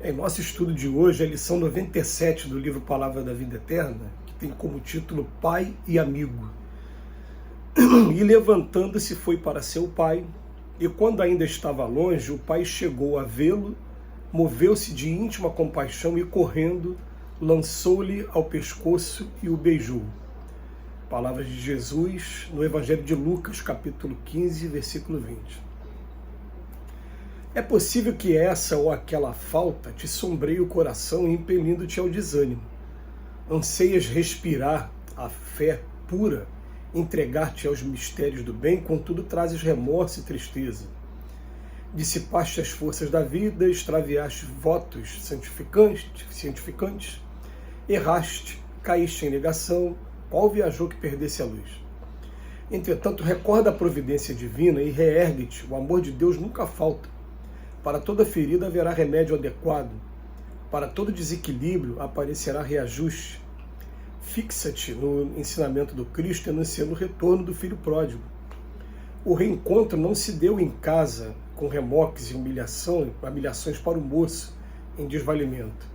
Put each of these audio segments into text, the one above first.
Em nosso estudo de hoje, a lição 97 do livro Palavra da Vida Eterna, que tem como título Pai e Amigo. E levantando-se foi para seu pai, e quando ainda estava longe, o pai chegou a vê-lo, moveu-se de íntima compaixão e correndo, lançou-lhe ao pescoço e o beijou. Palavras de Jesus no Evangelho de Lucas, capítulo 15, versículo 20. É possível que essa ou aquela falta te sombreie o coração, impelindo-te ao desânimo. Anseias respirar a fé pura, entregar-te aos mistérios do bem, contudo trazes remorso e tristeza. Dissipaste as forças da vida, extraviaste votos santificantes, erraste, caíste em negação, qual viajou que perdesse a luz? Entretanto, recorda a providência divina e reergue-te, o amor de Deus nunca falta. Para toda ferida haverá remédio adequado, para todo desequilíbrio aparecerá reajuste. Fixa-te no ensinamento do Cristo, anunciando o retorno do Filho pródigo. O reencontro não se deu em casa, com remoques e humilhações para o moço em desvalimento.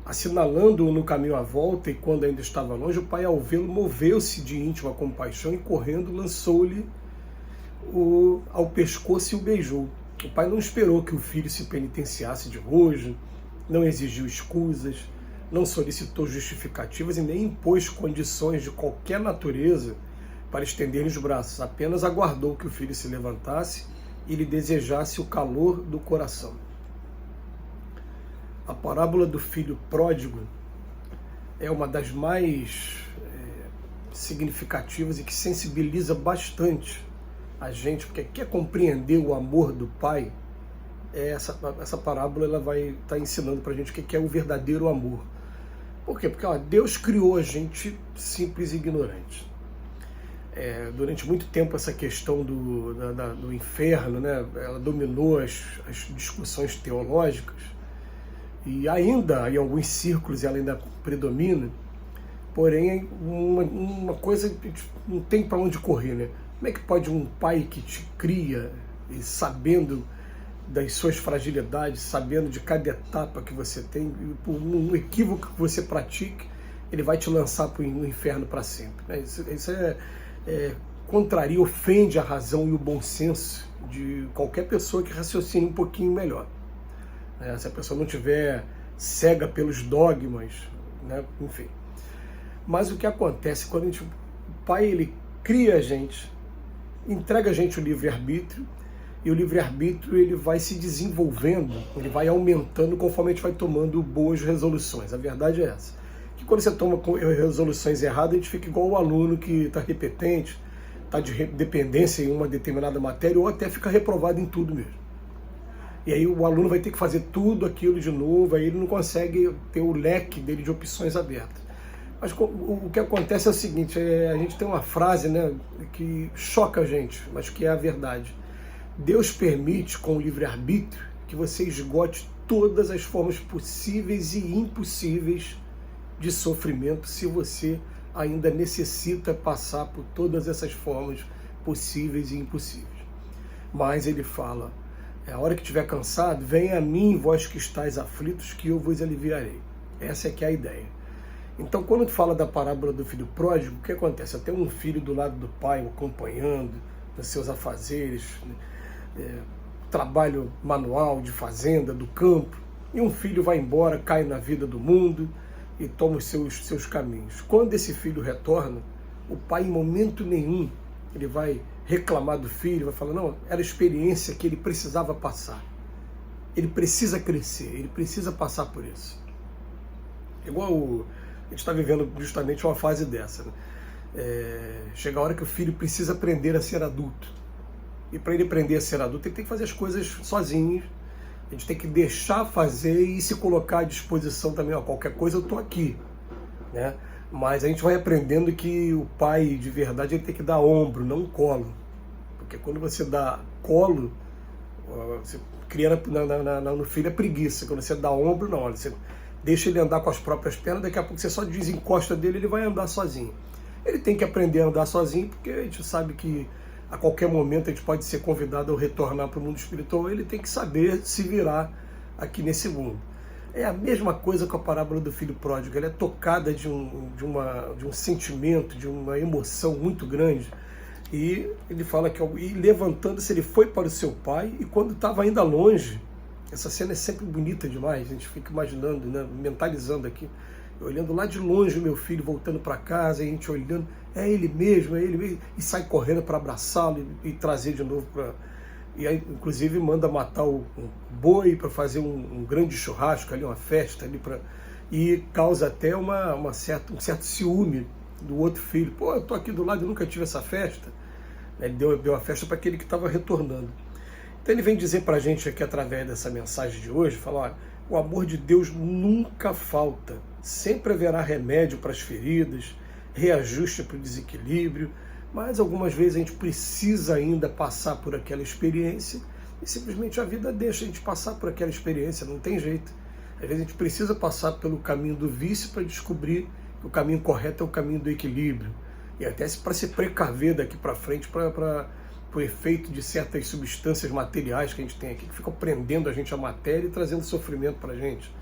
Assinalando-o no caminho à volta, e quando ainda estava longe, o pai, ao vê-lo, moveu-se de íntima compaixão e, correndo, lançou-lhe ao pescoço e o beijou. O pai não esperou que o filho se penitenciasse de rojo, não exigiu escusas, não solicitou justificativas e nem impôs condições de qualquer natureza para estender-lhe os braços. Apenas aguardou que o filho se levantasse e lhe desejasse o calor do coração. A parábola do filho pródigo é uma das mais significativas e que sensibiliza bastante a gente, porque quer compreender o amor do Pai. Essa parábola ela vai estar ensinando para a gente o que é o verdadeiro amor. Por quê? Porque Deus criou a gente simples e ignorante. Durante muito tempo essa questão do inferno, né, ela dominou as discussões teológicas, e ainda em alguns círculos ela ainda predomina, porém uma coisa não tem para onde correr, né? Como é que pode um pai que te cria, e sabendo das suas fragilidades, sabendo de cada etapa que você tem, e por um equívoco que você pratique, ele vai te lançar para o inferno para sempre, né? Isso contraria, ofende a razão e o bom senso de qualquer pessoa que raciocine um pouquinho melhor, né? Se a pessoa não estiver cega pelos dogmas, né? Enfim. Mas o que acontece quando o pai ele cria a gente, entrega a gente o livre-arbítrio, e o livre-arbítrio ele vai se desenvolvendo, ele vai aumentando conforme a gente vai tomando boas resoluções. A verdade é essa, que quando você toma resoluções erradas, a gente fica igual o aluno que está repetente, está de dependência em uma determinada matéria, ou até fica reprovado em tudo mesmo. E aí o aluno vai ter que fazer tudo aquilo de novo, aí ele não consegue ter o leque dele de opções abertas. Mas o que acontece é o seguinte, a gente tem uma frase, né, que choca a gente, mas que é a verdade. Deus permite, com o livre-arbítrio, que você esgote todas as formas possíveis e impossíveis de sofrimento, se você ainda necessita passar por todas essas formas possíveis e impossíveis. Mas ele fala, a hora que estiver cansado, venha a mim, vós que estáis aflitos, que eu vos aliviarei. Essa é que é a ideia. Então, quando tu fala da parábola do filho pródigo, o que acontece? Até um filho do lado do pai, o acompanhando nos seus afazeres, trabalho manual, de fazenda, do campo, e um filho vai embora, cai na vida do mundo e toma os seus caminhos. Quando esse filho retorna, o pai, em momento nenhum, ele vai reclamar do filho, vai falar, não, era a experiência que ele precisava passar. Ele precisa crescer, ele precisa passar por isso. Igual a gente está vivendo justamente uma fase dessa, né? Chega a hora que o filho precisa aprender a ser adulto. E para ele aprender a ser adulto, ele tem que fazer as coisas sozinho. A gente tem que deixar fazer e se colocar à disposição também. Qualquer coisa eu estou aqui, né? Mas a gente vai aprendendo que o pai de verdade ele tem que dar ombro, não colo. Porque quando você dá colo, você cria no filho a preguiça. Quando você dá ombro, não. Você deixa ele andar com as próprias pernas, daqui a pouco você só desencosta dele, ele vai andar sozinho. Ele tem que aprender a andar sozinho, porque a gente sabe que a qualquer momento a gente pode ser convidado a retornar para o mundo espiritual, ele tem que saber se virar aqui nesse mundo. É a mesma coisa com a parábola do filho pródigo, ela é tocada de um sentimento, de uma emoção muito grande. E ele fala que, e levantando-se, ele foi para o seu pai, e quando estava ainda longe, essa cena é sempre bonita demais, a gente fica imaginando, né, mentalizando aqui, olhando lá de longe o meu filho voltando para casa, e a gente olhando, é ele mesmo, e sai correndo para abraçá-lo e trazer de novo para... E aí, inclusive, manda matar um boi para fazer um grande churrasco ali, uma festa ali, e causa até um certo ciúme do outro filho. Pô, eu tô aqui do lado e nunca tive essa festa. Ele deu a festa para aquele que estava retornando. Então ele vem dizer para a gente aqui, através dessa mensagem de hoje, falar, olha, o amor de Deus nunca falta. Sempre haverá remédio para as feridas, reajuste para o desequilíbrio, mas algumas vezes a gente precisa ainda passar por aquela experiência e simplesmente a vida deixa a gente passar por aquela experiência, não tem jeito. Às vezes a gente precisa passar pelo caminho do vício para descobrir que o caminho correto é o caminho do equilíbrio. E até para se precaver daqui para frente para o efeito de certas substâncias materiais que a gente tem aqui, que ficam prendendo a gente à matéria e trazendo sofrimento para a gente.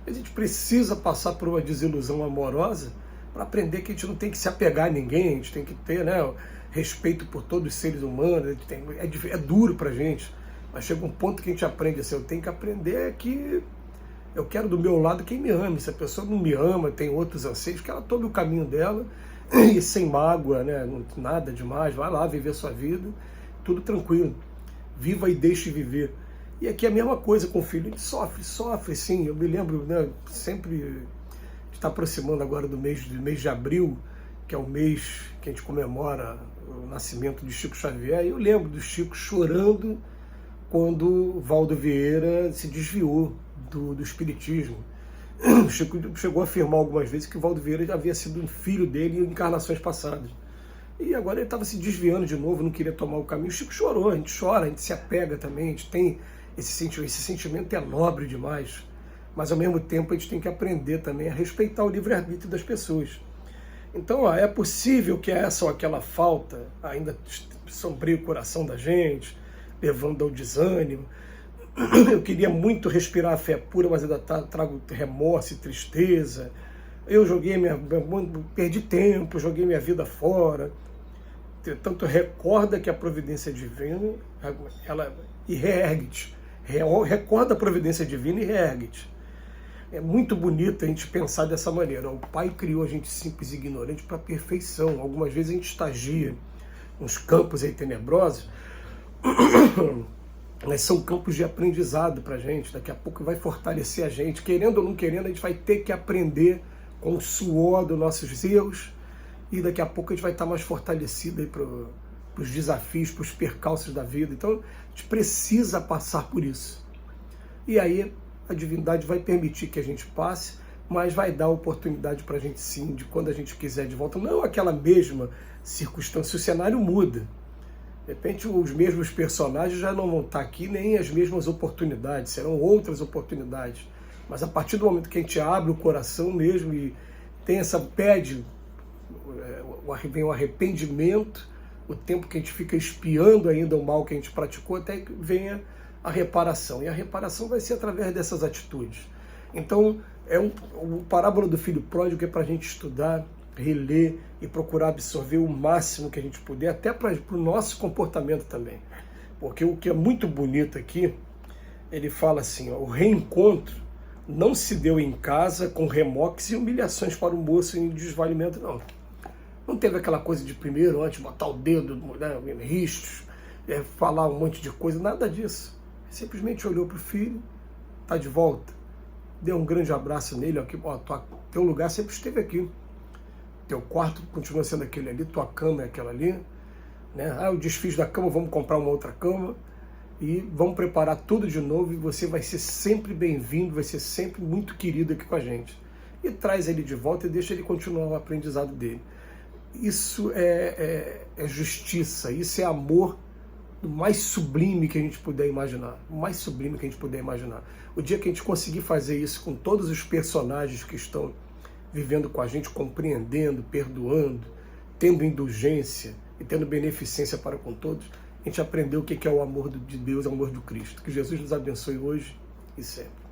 A gente precisa passar por uma desilusão amorosa para aprender que a gente não tem que se apegar a ninguém, a gente tem que ter, né, respeito por todos os seres humanos, é duro para a gente, mas chega um ponto que a gente aprende assim, eu tenho que aprender que eu quero do meu lado quem me ama, se a pessoa não me ama, tem outros anseios, que ela tome o caminho dela, e sem mágoa, né, nada demais, vai lá viver sua vida, tudo tranquilo, viva e deixe viver. E aqui é a mesma coisa com o filho, a gente sofre sim, eu me lembro, né, sempre... Está aproximando agora do mês de abril, que é o mês que a gente comemora o nascimento de Chico Xavier, e eu lembro do Chico chorando quando Valdo Vieira se desviou do espiritismo. O Chico chegou a afirmar algumas vezes que Valdo Vieira já havia sido um filho dele em encarnações passadas. E agora ele estava se desviando de novo, não queria tomar o caminho. O Chico chorou, a gente chora, a gente se apega também, a gente tem esse sentimento é nobre demais. Mas ao mesmo tempo a gente tem que aprender também a respeitar o livre-arbítrio das pessoas. Então, é possível que essa ou aquela falta ainda sombreie o coração da gente, levando ao desânimo. Eu queria muito respirar a fé pura, mas ainda trago remorso e tristeza. Eu perdi tempo, joguei minha vida fora. Tanto recorda que a providência divina, e reergue-te. Recorda a providência divina e reergue-te. É muito bonito a gente pensar dessa maneira. O Pai criou a gente simples e ignorante para a perfeição. Algumas vezes a gente estagia uns campos aí tenebrosos, mas são campos de aprendizado para a gente. Daqui a pouco vai fortalecer a gente. Querendo ou não querendo, a gente vai ter que aprender com o suor dos nossos erros, e daqui a pouco a gente vai estar mais fortalecido para os desafios, para os percalços da vida. Então a gente precisa passar por isso. E aí a divindade vai permitir que a gente passe, mas vai dar oportunidade para a gente sim, de quando a gente quiser de volta. Não aquela mesma circunstância, o cenário muda. De repente os mesmos personagens já não vão estar aqui, nem as mesmas oportunidades, serão outras oportunidades. Mas a partir do momento que a gente abre o coração mesmo e tem vem o arrependimento, o tempo que a gente fica espiando ainda o mal que a gente praticou, até que venha a reparação. E a reparação vai ser através dessas atitudes. Então, o parábola do filho pródigo é para a gente estudar, reler e procurar absorver o máximo que a gente puder, até para o nosso comportamento também. Porque o que é muito bonito aqui, ele fala assim, ó, o reencontro não se deu em casa com remoques e humilhações para o moço em desvalimento, não. Não teve aquela coisa de primeiro, antes, botar o dedo, né, riscos, falar um monte de coisa, nada disso. Simplesmente olhou para o filho, está de volta, deu um grande abraço nele, ó, teu lugar sempre esteve aqui, teu quarto continua sendo aquele ali, tua cama é aquela ali, né? Eu desfiz da cama, vamos comprar uma outra cama e vamos preparar tudo de novo e você vai ser sempre bem-vindo, vai ser sempre muito querido aqui com a gente. E traz ele de volta e deixa ele continuar o aprendizado dele. Isso é justiça, isso é amor do mais sublime que a gente puder imaginar. O mais sublime que a gente puder imaginar. O dia que a gente conseguir fazer isso com todos os personagens que estão vivendo com a gente, compreendendo, perdoando, tendo indulgência e tendo beneficência para com todos, a gente aprendeu o que é o amor de Deus, o amor do Cristo. Que Jesus nos abençoe hoje e sempre.